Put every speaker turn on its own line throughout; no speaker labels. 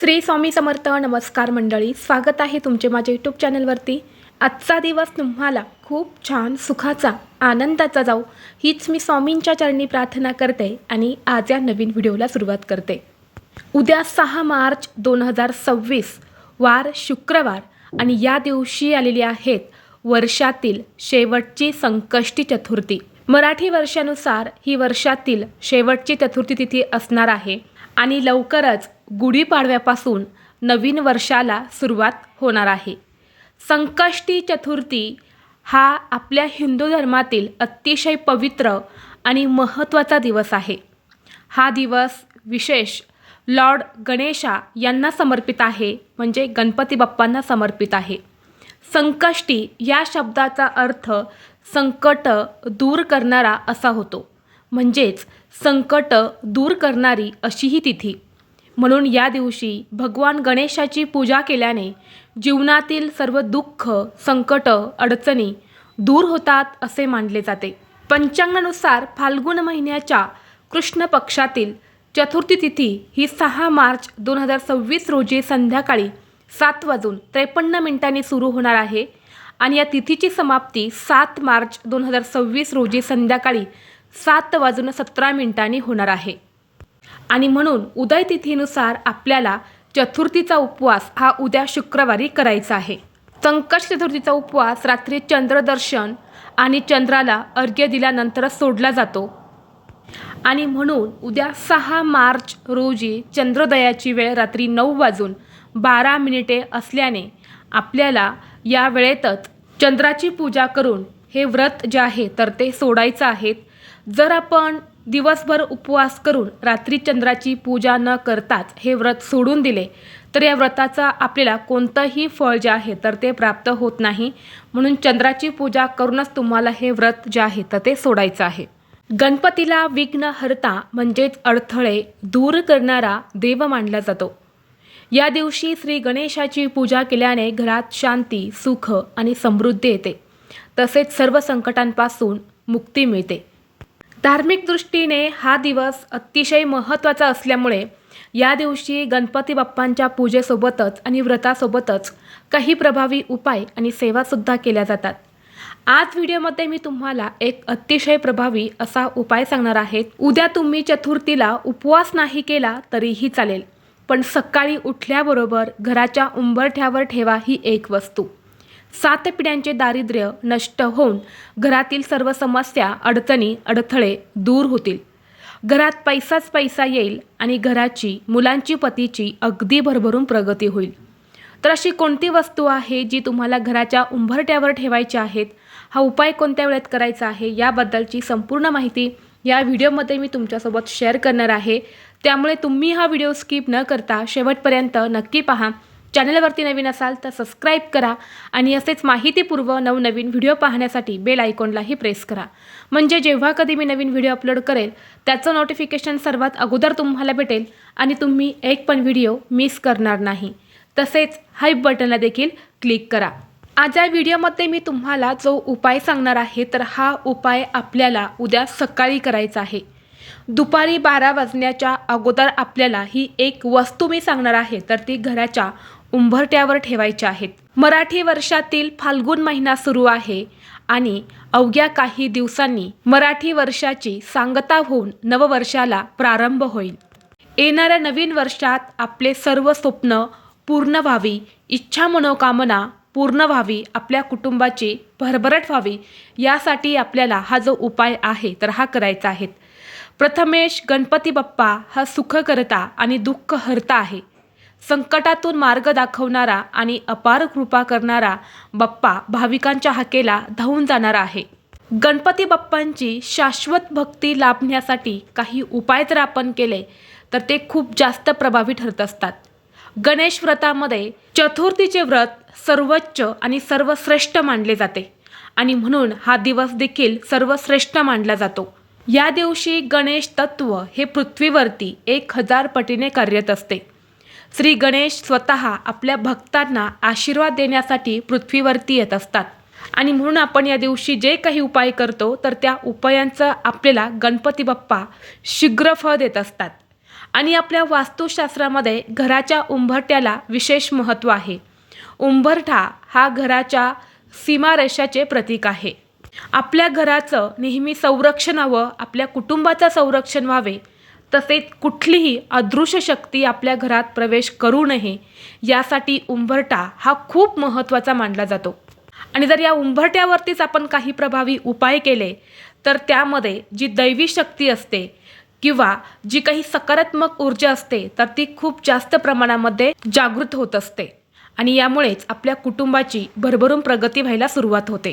श्री स्वामी समर्थ. नमस्कार मंडळी, स्वागत आहे तुमचे माझ्या यूट्यूब चॅनलवरती. आजचा दिवस तुम्हाला खूप छान सुखाचा आनंदाचा जाऊ हीच मी स्वामींच्या चरणी प्रार्थना करते आणि आज या नवीन व्हिडिओला सुरुवात करते. उद्या 6 मार्च 2026 वार शुक्रवार आणि या दिवशी आलेली आहेत वर्षातील शेवटची संकष्टी चतुर्थी. मराठी वर्षानुसार ही वर्षातील शेवटची चतुर्थी तिथी असणार आहे आणि लवकरच गुढीपाडव्यापासून नवीन वर्षाला सुरुवात होणार आहे. संकष्टी चतुर्थी हा आपल्या हिंदू धर्मातील अतिशय पवित्र आणि महत्त्वाचा दिवस आहे. हा दिवस विशेष लॉर्ड गणेशा यांना समर्पित आहे, म्हणजे गणपती बाप्पांना समर्पित आहे. संकष्टी या शब्दाचा अर्थ संकट दूर करणारा असा होतो, म्हणजेच संकट दूर करणारी अशी ही तिथी. म्हणून या दिवशी भगवान गणेशाची पूजा केल्याने जीवनातील सर्व दुःख, संकट, अडचणी दूर होतात असे मानले जाते. पंचांगानुसार फाल्गुन महिन्याच्या कृष्ण पक्षातील चतुर्थी तिथी ही 6 मार्च 2026 रोजी संध्याकाळी 7:53 सुरू होणार आहे आणि या तिथीची समाप्ती 7 मार्च 2026 रोजी संध्याकाळी 7:17 होणार आहे. आणि म्हणून उदय तिथीनुसार आपल्याला चतुर्थीचा उपवास हा उद्या शुक्रवारी करायचा आहे. संकष्टी चतुर्थीचा उपवास रात्री चंद्रदर्शन आणि चंद्राला अर्घ्य दिल्यानंतरच सोडला जातो आणि म्हणून उद्या 6 मार्च रोजी चंद्रोदयाची वेळ रात्री 9:12 असल्याने आपल्याला या वेळेतच चंद्राची पूजा करून हे व्रत जे आहे तर ते सोडायचं आहे. जर आपण दिवसभर उपवास करून रात्री चंद्राची पूजा न करताच हे व्रत सोडून दिले तर या व्रताचा आपल्याला कोणतंही फळ जे आहे तर ते प्राप्त होत नाही. म्हणून चंद्राची पूजा करूनच तुम्हाला हे व्रत जे आहे तर ते सोडायचं आहे. गणपतीला विघ्नहर्ता म्हणजेच अडथळे दूर करणारा देव मानला जातो. या दिवशी श्री गणेशाची पूजा केल्याने घरात शांती, सुख आणि समृद्धी येते, तसेच सर्व संकटांपासून मुक्ती मिळते. धार्मिक दृष्टीने हा दिवस अतिशय महत्त्वाचा असल्यामुळे या दिवशी गणपती बाप्पांच्या पूजेसोबतच आणि व्रतासोबतच काही प्रभावी उपाय आणि सेवासुद्धा केल्या जातात. आज व्हिडिओमध्ये मी तुम्हाला एक अतिशय प्रभावी असा उपाय सांगणार आहे. उद्या तुम्ही चतुर्थीला उपवास नाही केला तरीही चालेल, पण सकाळी उठल्याबरोबर घराच्या उंबरठ्यावर ठेवा ही एक वस्तू. 7 पिढ्यांचे दारिद्र्य नष्ट होऊन घरातील सर्व समस्या, अडचणी, अडथळे दूर होतील. घरात पैसाच पैसा येईल आणि घराची, मुलांची, पतीची अगदी भरभरून प्रगती होईल. तर अशी कोणती वस्तू आहे जी तुम्हाला घराच्या उंबरठ्यावर ठेवायची आहेत, हा उपाय कोणत्या वेळेत करायचा आहे याबद्दलची संपूर्ण माहिती या व्हिडिओमध्ये मी तुमच्यासोबत शेअर करणार आहे. त्यामुळे तुम्ही हा व्हिडिओ स्किप न करता शेवटपर्यंत नक्की पहा. चॅनलवरती नवीन असाल तर सबस्क्राईब करा आणि असेच माहितीपूर्व नवनवीन व्हिडिओ पाहण्यासाठी बेल आयकॉनलाही प्रेस करा, म्हणजे जेव्हा कधी मी नवीन व्हिडिओ अपलोड करेल त्याचं नोटिफिकेशन सर्वात अगोदर तुम्हाला भेटेल आणि तुम्ही एक पण व्हिडिओ मिस करणार नाही. तसेच हाईप बटनला देखील क्लिक करा. आज या व्हिडिओमध्ये मी तुम्हाला जो उपाय सांगणार आहे तर हा उपाय आपल्याला उद्या सकाळी करायचा आहे. दुपारी 12 वाजण्याच्या अगोदर आपल्याला ही एक वस्तू मी सांगणार आहे तर ती घराच्या उंबरठ्यावर ठेवायची आहेत. मराठी वर्षातील फाल्गुन महिना सुरू आहे आणि अवघ्या काही दिवसांनी मराठी वर्षाची सांगता होऊन नववर्षाला प्रारंभ होईल. येणाऱ्या नवीन वर्षात आपले सर्व स्वप्न पूर्ण व्हावी, इच्छा मनोकामना पूर्ण व्हावी, आपल्या कुटुंबाची भरभराट व्हावी, यासाठी आपल्याला हा जो उपाय आहे तर हा करायचा आहे. प्रथमेश गणपती बाप्पा हा सुखकर्ता आणि दुःख हरता आहे. संकटातून मार्ग दाखवणारा आणि अपार कृपा करणारा बाप्पा भाविकांच्या हाकेला धावून जाणारा आहे. गणपती बाप्पांची शाश्वत भक्ती लाभण्यासाठी काही उपाय जर आपण केले तर ते खूप जास्त प्रभावी ठरत असतात. गणेश व्रतामध्ये चतुर्थीचे व्रत सर्वोच्च आणि सर्वश्रेष्ठ मानले जाते आणि म्हणून हा दिवस देखील सर्वश्रेष्ठ मानला जातो. या दिवशी गणेश तत्व हे पृथ्वीवरती 1000 पटीने कार्यरत असते. श्री गणेश स्वतः आपल्या भक्तांना आशीर्वाद देण्यासाठी पृथ्वीवरती येत असतात आणि म्हणून आपण या दिवशी जे काही उपाय करतो तर त्या उपायांचं आपल्याला गणपती बाप्पा शीघ्र फळ देत असतात आणि आपल्या वास्तुशास्त्रामध्ये घराच्या उंबरठ्याला विशेष महत्त्व आहे. उंबरठा हा घराच्या सीमारेषाचे प्रतीक आहे. आपल्या घराचं नेहमी संरक्षण व्हावं, आपल्या कुटुंबाचं संरक्षण व्हावे, तसेच कुठलीही अदृश्य शक्ती आपल्या घरात प्रवेश करू नये यासाठी उंबरठा हा खूप महत्त्वाचा मानला जातो. आणि जर या उंबरठ्यावरतीच आपण काही प्रभावी उपाय केले तर त्यामध्ये जी दैवी शक्ती असते किंवा जी काही सकारात्मक ऊर्जा असते तर ती खूप जास्त प्रमाणामध्ये जागृत होत असते आणि यामुळेच आपल्या कुटुंबाची भरभरून प्रगती व्हायला सुरुवात होते.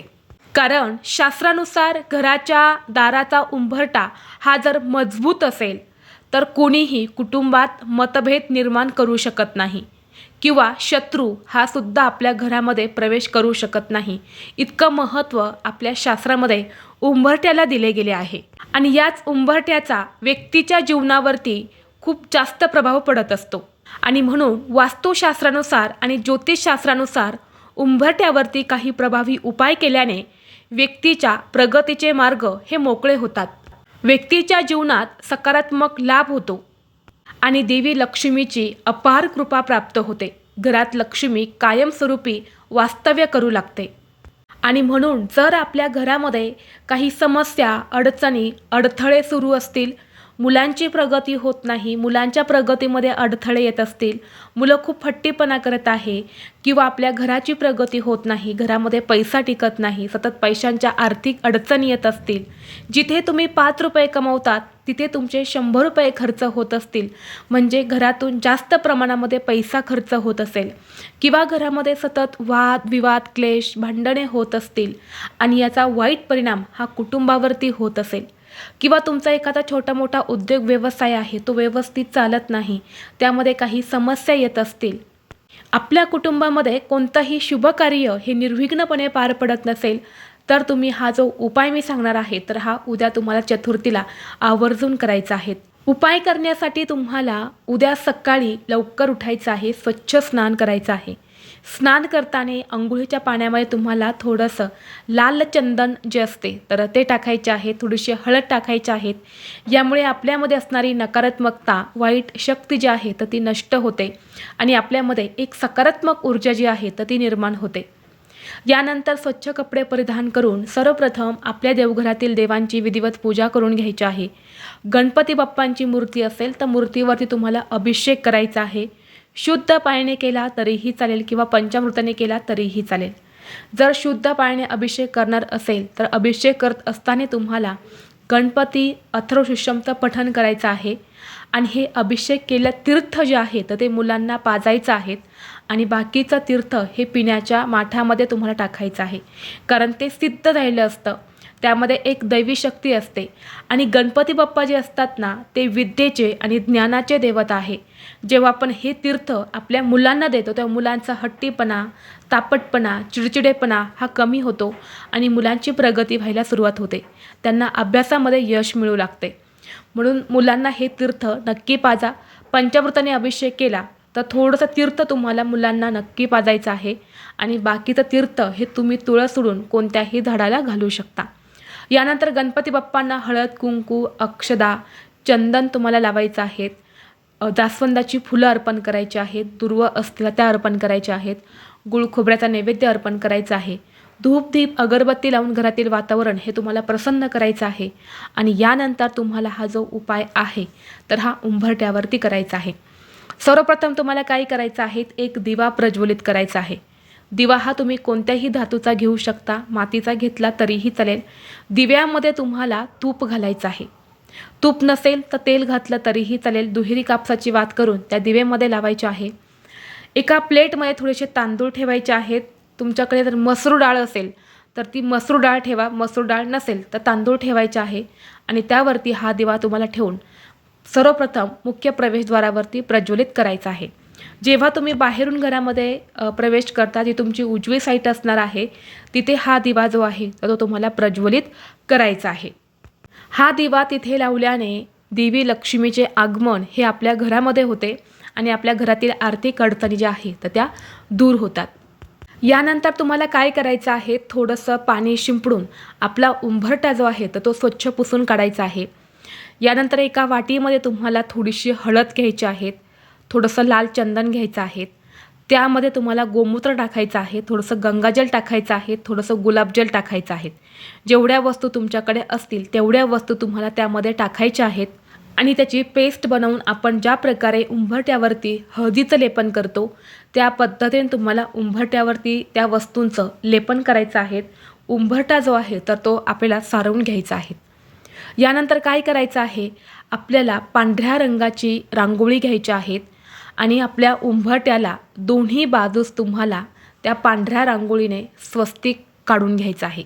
कारण शास्त्रानुसार घराच्या दाराचा उंबरठा हा जर मजबूत असेल तर कोणीही कुटुंबात मतभेद निर्माण करू शकत नाही किंवा शत्रू हा सुद्धा आपल्या घरामध्ये प्रवेश करू शकत नाही. इतकं महत्त्व आपल्या शास्त्रामध्ये उंबरठ्याला दिले गेले आहे. आणि याच उंबरठ्याचा व्यक्तीच्या जीवनावरती खूप जास्त प्रभाव पडत असतो. आणि म्हणून वास्तुशास्त्रानुसार आणि ज्योतिषशास्त्रानुसार उंबरठ्यावरती काही प्रभावी उपाय केल्याने व्यक्तीच्या प्रगतीचे मार्ग हे मोकळे होतात. व्यक्तीच्या जीवनात सकारात्मक लाभ होतो आणि देवी लक्ष्मीची अपार कृपा प्राप्त होते. घरात लक्ष्मी कायमस्वरूपी वास्तव्य करू लागते. आणि म्हणून जर आपल्या घरामध्ये काही समस्या, अडचणी, अडथळे सुरू असतील, मुलांची प्रगती होत नाही, मुलांच्या प्रगतीमध्ये अडथळे येत असतील, मुलं खूप हट्टीपणा करत आहे किंवा आपल्या घराची प्रगती होत नाही, घरामध्ये पैसा टिकत नाही, सतत पैशांच्या आर्थिक अडचणी येत असतील, जिथे तुम्ही 5 रुपये कमवतात तिथे तुमचे 100 रुपये खर्च होत असतील, म्हणजे घरातून जास्त प्रमाणामध्ये पैसा खर्च होत असेल किंवा घरामध्ये सतत वाद विवाद, क्लेश, भांडणे होत असतील आणि याचा वाईट परिणाम हा कुटुंबावरती होत असेल किंवा तुमचा एखादा छोटा मोठा उद्योग व्यवसाय आहे तो व्यवस्थित चालत नाही, त्यामध्ये काही समस्या येत असतील, आपल्या कुटुंबामध्ये कोणतंही शुभकार्य हे निर्विघ्नपणे पार पडत नसेल तर तुम्ही हा जो उपाय मी सांगणार आहे तर हा उद्या तुम्हाला चतुर्थीला आवर्जून करायचा आहे. उपाय करण्यासाठी तुम्हाला उद्या सकाळी लवकर उठायचं आहे, स्वच्छ स्नान करायचं आहे. स्नान करताना अंघोळीच्या पाण्यामध्ये तुम्हाला थोडंसं लाल चंदन जे असते तर ते टाकायचे आहे, थोडीशी हळद टाकायची आहेत. यामुळे आपल्यामध्ये असणारी नकारात्मकता, वाईट शक्ती जी आहे तर ती नष्ट होते आणि आपल्यामध्ये एक सकारात्मक ऊर्जा जी आहे तर ती निर्माण होते. यानंतर स्वच्छ कपडे परिधान करून सर्वप्रथम आपल्या देवघरातील देवांची विधिवत पूजा करून घ्यायची आहे. गणपती बाप्पांची मूर्ती असेल तर मूर्तीवरती तुम्हाला अभिषेक करायचा आहे. शुद्ध पाण्याने केला तरीही चालेल किंवा पंचामृताने केला तरीही चालेल. जर शुद्ध पाण्याने अभिषेक करणार असेल तर अभिषेक करत असताना तुम्हाला गणपती अथर्वशीर्षमचं पठण करायचं आहे आणि हे अभिषेक केलं तीर्थ जे आहे तर ते मुलांना पाजायचं आहे आणि बाकीचं तीर्थ हे पिण्याच्या माठामध्ये तुम्हाला टाकायचं आहे. कारण ते सिद्ध राहिलं असतं, त्यामध्ये एक दैवी शक्ती असते आणि गणपती बाप्पा जे असतात ना ते विद्येचे आणि ज्ञानाचे देवता आहे. जेव्हा आपण हे तीर्थ आपल्या मुलांना देतो तेव्हा मुलांचा हट्टीपणा, तापटपणा, चिडचिडेपणा हा कमी होतो आणि मुलांची प्रगती व्हायला सुरुवात होते. त्यांना अभ्यासामध्ये यश मिळू लागते. म्हणून मुलांना हे तीर्थ नक्की पाजा. पंचामृताने अभिषेक केला तर थोडंसं तीर्थ तुम्हाला मुलांना नक्की पाजायचं आहे आणि बाकीचं तीर्थ हे तुम्ही तुळस सोडून कोणत्याही झाडाला घालू शकता. यानंतर गणपती बाप्पांना हळद, कुंकू, अक्षदा, चंदन तुम्हाला लावायचं आहेत. जास्वंदाची फुलं अर्पण करायची आहेत, दुर्व असतील त्या अर्पण करायच्या आहेत, गुळ खोबऱ्याचा नैवेद्य अर्पण करायचा आहे. धूप दीप अगरबत्ती लावून घरातील वातावरण हे तुम्हाला प्रसन्न करायचं आहे आणि यानंतर तुम्हाला हा जो उपाय आहे तर हा उंबरठ्यावरती करायचा आहे. सर्वप्रथम तुम्हाला काय करायचं आहे, एक दिवा प्रज्वलित करायचा आहे. दिवा हा तुम्ही कोणत्याही धातूचा घेऊ शकता, मातीचा घेतला तरीही चालेल. दिव्यामध्ये तुम्हाला तूप घालायचं आहे. तूप नसेल तर तेल घातलं तरीही चालेल. दुहेरी कापसाची वात करून त्या दिव्यामध्ये लावायचे आहे. एका प्लेटमध्ये थोडेसे तांदूळ ठेवायचे आहेत. तुमच्याकडे जर मसूर डाळ असेल तर ती मसूर डाळ ठेवा, मसूर डाळ नसेल तर तांदूळ ठेवायचे आहे आणि त्यावरती हा दिवा तुम्हाला ठेवून सर्वप्रथम मुख्य प्रवेशद्वारावरती प्रज्वलित करायचा आहे. जेव्हा तुम्ही बाहेरून घरामध्ये प्रवेश करता जी तुमची उजवी साईड असणार आहे तिथे हा दिवा जो आहे तो तुम्हाला प्रज्वलित करायचा आहे. हा दिवा तिथे लावल्याने देवी लक्ष्मीचे आगमन हे आपल्या घरामध्ये होते आणि आपल्या घरातील आर्थिक अडचणी ज्या आहेत तर त्या दूर होतात. यानंतर तुम्हाला काय करायचं आहे, थोडंसं पाणी शिंपडून आपला उंबरठा जो आहे तर तो स्वच्छ पुसून काढायचा आहे. यानंतर एका वाटीमध्ये तुम्हाला थोडीशी हळद घ्यायची आहे, थोडंसं लाल चंदन घ्यायचं आहे, त्यामध्ये तुम्हाला गोमूत्र टाकायचं आहे, थोडंसं गंगाजल टाकायचं आहे, थोडंसं गुलाबजल टाकायचं आहे. जेवढ्या वस्तू तुमच्याकडे असतील तेवढ्या वस्तू तुम्हाला त्यामध्ये टाकायच्या आहेत आणि त्याची पेस्ट बनवून आपण ज्या प्रकारे उंबरठ्यावरती हळदीचं लेपन करतो त्या पद्धतीने तुम्हाला उंबरठ्यावरती त्या वस्तूंचं लेपन करायचं आहे. उंबरठा जो आहे तर तो आपल्याला सारवून घ्यायचा आहे. यानंतर काय करायचं आहे, आपल्याला पांढऱ्या रंगाची रांगोळी घ्यायची आहेत आणि आपल्या उंबरठ्याला दोन्ही बाजूस तुम्हाला त्या पांढऱ्या रांगोळीने स्वस्तिक काढून घ्यायचं आहे.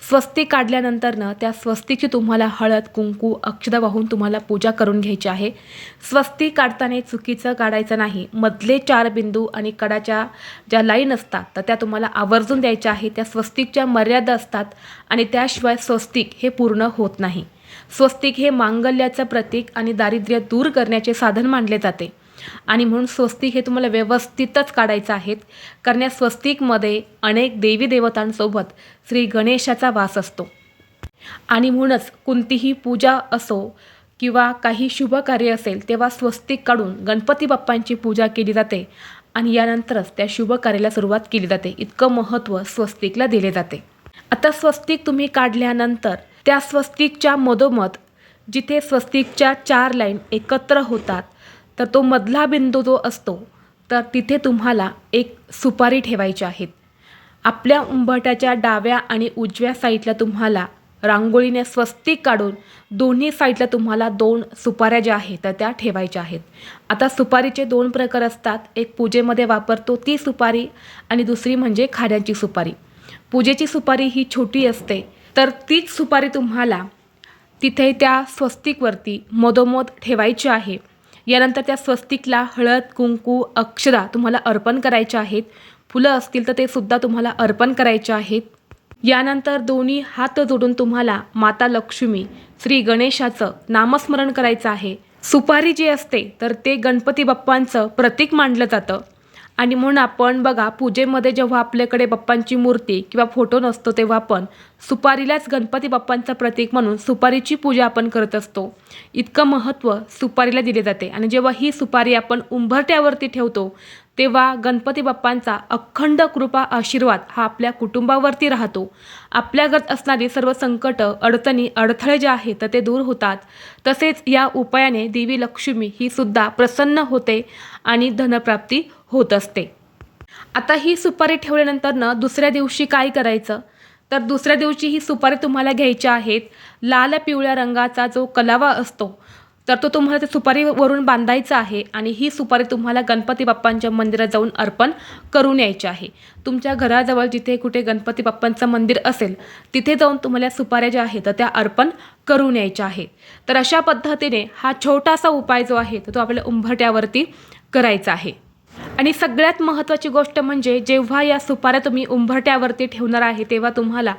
स्वस्तिक काढल्यानंतरनं त्या स्वस्तिकची तुम्हाला हळद कुंकू अक्षता वाहून तुम्हाला पूजा करून घ्यायची आहे. स्वस्तिक काढताना चुकीचं काढायचं नाही. मधले 4 बिंदू आणि कडाच्या ज्या लाईन असतात तर त्या तुम्हाला आवर्जून द्यायच्या आहे. त्या स्वस्तिकच्या मर्यादा असतात आणि त्याशिवाय स्वस्तिक हे पूर्ण होत नाही. स्वस्तिक हे मांगल्याचं प्रतीक आणि दारिद्र्य दूर करण्याचे साधन मानले जाते आणि म्हणून स्वस्तिक हे तुम्हाला व्यवस्थितच काढायचं आहे. कारण या स्वस्तिकमध्ये अनेक देवी देवतांसोबत श्री गणेशाचा वास असतो आणि म्हणूनच कोणतीही पूजा असो किंवा काही शुभ कार्य असेल तेव्हा स्वस्तिक काढून गणपती बाप्पांची पूजा केली जाते आणि यानंतरच त्या शुभ कार्याला सुरुवात केली जाते. इतकं महत्त्व स्वस्तिकला दिले जाते. आता स्वस्तिक तुम्ही काढल्यानंतर त्या स्वस्तिकच्या मधोमध जिथे स्वस्तिकच्या 4 लाईन एकत्र होतात तर तो मधला बिंदू जो असतो तर तिथे तुम्हाला एक सुपारी ठेवायची आहे. आपल्या उंबरठ्याच्या डाव्या आणि उजव्या साईडला तुम्हाला रांगोळीने स्वस्तिक काढून दोन्ही साईडला तुम्हाला 2 सुपाऱ्या ज्या आहेत तर त्या ठेवायच्या आहेत. आता सुपारीचे 2 प्रकार असतात. एक पूजेमध्ये वापरतो ती सुपारी आणि दुसरी म्हणजे खाण्याची सुपारी. पूजेची सुपारी ही छोटी असते तर तीच सुपारी तुम्हाला तिथे त्या स्वस्तिकवरती मधोमध ठेवायची आहे. यानंतर त्या स्वस्तिकला हळद कुंकू अक्षता तुम्हाला अर्पण करायच्या आहेत. फुलं असतील तर ते सुद्धा तुम्हाला अर्पण करायचे आहेत. यानंतर दोन्ही हात जोडून तुम्हाला माता लक्ष्मी श्री गणेशाचं नामस्मरण करायचं आहे. सुपारी जी असते तर ते गणपती बाप्पांचं प्रतीक मानलं जातं आणि म्हणून आपण बघा पूजेमध्ये जेव्हा आपल्याकडे बाप्पांची मूर्ती किंवा फोटो नसतो तेव्हा आपण सुपारीलाच गणपती बाप्पांचं प्रतीक म्हणून सुपारीची पूजा आपण करत असतो. इतकं महत्त्व सुपारीला दिले जाते आणि जेव्हा ही सुपारी आपण उंबरठ्यावरती ठेवतो तेव्हा गणपती बाप्पांचा अखंड कृपा आशीर्वाद हा आपल्या कुटुंबावरती राहतो. आपल्यागत असणारी सर्व संकट अडचणी अडथळे जे आहेत तर ते दूर होतात. तसेच या उपायाने देवी लक्ष्मी ही सुद्धा प्रसन्न होते आणि धनप्राप्ती होत असते. आता ही सुपारी ठेवल्यानंतर दुसऱ्या दिवशी काय करायचं तर दुसऱ्या दिवशी ही सुपारी तुम्हाला घ्यायची आहेत. लाल पिवळ्या रंगाचा जो कलावा असतो तर तो तुम्हाला त्या सुपारीवरून बांधायचा आहे आणि ही सुपारी तुम्हाला गणपती बाप्पांच्या मंदिरात जाऊन अर्पण करून यायची आहे. तुमच्या घराजवळ जिथे कुठे गणपती बाप्पांचं मंदिर असेल तिथे जाऊन तुम्हाला सुपाऱ्या ज्या आहेत त्या अर्पण करून यायच्या आहेत. तर अशा पद्धतीने हा छोटासा उपाय जो आहे तो आपल्याला उंबरठ्यावरती करायचा आहे. आणि सगळ्यात महत्त्वाची गोष्ट म्हणजे जेव्हा या सुपाऱ्या तुम्ही उंबरठ्यावरती ठेवणार आहे तेव्हा तुम्हाला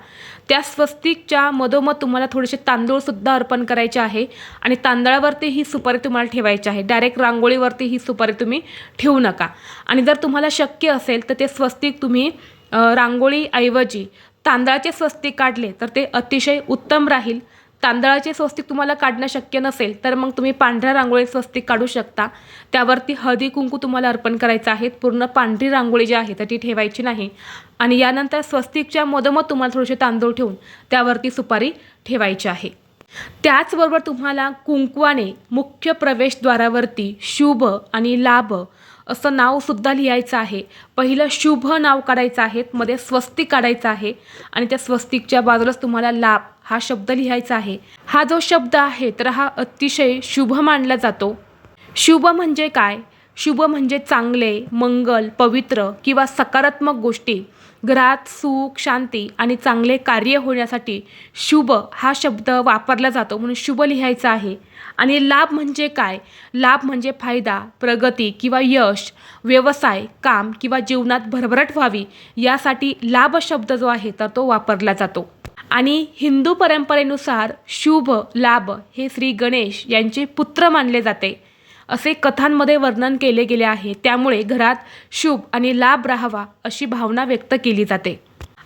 त्या स्वस्तिकच्या मधोमध तुम्हाला थोडेसे तांदूळसुद्धा अर्पण करायचे आहे आणि तांदळावरती ही सुपारी तुम्हाला ठेवायची आहे. डायरेक्ट रांगोळीवरती ही सुपारी तुम्ही ठेवू नका. आणि जर तुम्हाला शक्य असेल तर ते स्वस्तिक तुम्ही रांगोळीऐवजी तांदळाचे स्वस्तिक काढले तर ते अतिशय उत्तम राहील. तांदळाचे स्वस्तिक तुम्हाला काढणं शक्य नसेल तर मग तुम्ही पांढऱ्या रांगोळी स्वस्तिक काढू शकता. त्यावरती हळदी कुंकू तुम्हाला अर्पण करायचं आहे. पूर्ण पांढरी रांगोळी जी आहे तर ती ठेवायची नाही आणि यानंतर स्वस्तिकच्या मधोमध तुम्हाला थोडेसे तांदूळ ठेवून त्यावरती सुपारी ठेवायची आहे. त्याचबरोबर तुम्हाला कुंकवाने मुख्य प्रवेशद्वारावरती शुभ आणि लाभ असं नावसुद्धा लिहायचं आहे. पहिलं शुभ नाव काढायचं आहे, मध्ये स्वस्तिक काढायचं आहे आणि त्या स्वस्तिकच्या बाजूलाच तुम्हाला लाभ हा शब्द लिहायचा आहे. हा जो शब्द आहे तर हा अतिशय शुभ मानला जातो. शुभ म्हणजे काय? शुभ म्हणजे चांगले, मंगल, पवित्र किंवा सकारात्मक गोष्टी घरात सुख शांती आणि चांगले कार्य होण्यासाठी शुभ हा शब्द वापरला जातो म्हणून शुभ लिहायचा आहे. आणि लाभ म्हणजे काय? लाभ म्हणजे फायदा, प्रगती किंवा यश, व्यवसाय, काम किंवा जीवनात भरभराट व्हावी यासाठी लाभ शब्द जो आहे तर तो वापरला जातो. आणि हिंदू परंपरेनुसार शुभ लाभ हे श्री गणेश यांचे पुत्र मानले जाते असे कथांमध्ये वर्णन केले गेले आहे. त्यामुळे घरात शुभ आणि लाभ राहावा अशी भावना व्यक्त केली जाते.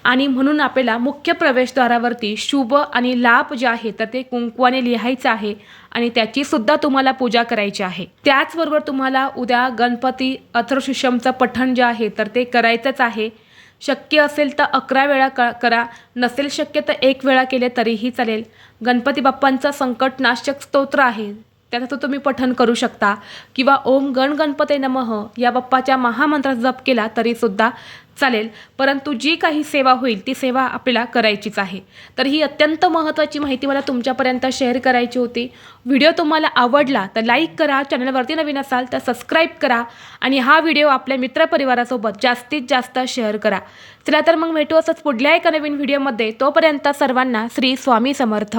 आणि म्हणून आपल्याला मुख्य प्रवेशद्वारावरती शुभ आणि लाभ जे आहे तर ते कुंकवाने लिहायचं आहे आणि त्याची सुद्धा तुम्हाला पूजा करायची आहे. त्याचबरोबर तुम्हाला उद्या गणपती अथर्वशीर्षमचं पठण जे आहे तर ते करायचंच आहे. शक्य असेल तर 11 वेळा करा, नसेल शक्य तर 1 वेळा केले तरीही चालेल. गणपती बाप्पांचा संकटनाशक स्तोत्र आहे त्याचं तो तुम्ही पठण करू शकता किंवा ओम गण गणपते नमः या बाप्पाच्या महामंत्राचा जप केला तरीसुद्धा चालेल. परंतु जी काही सेवा होईल ती सेवा आपल्याला करायचीच आहे. तर ही अत्यंत महत्त्वाची माहिती मला तुमच्यापर्यंत शेअर करायची होती. व्हिडिओ तुम्हाला आवडला तर लाईक करा, चॅनलवरती नवीन असाल तर सबस्क्राईब करा आणि हा व्हिडिओ आपल्या मित्रपरिवारासोबत जास्तीत जास्त शेअर करा. चला तर मग भेटू असंच पुढल्या एका नवीन व्हिडिओमध्ये. तोपर्यंत सर्वांना श्री स्वामी समर्थ.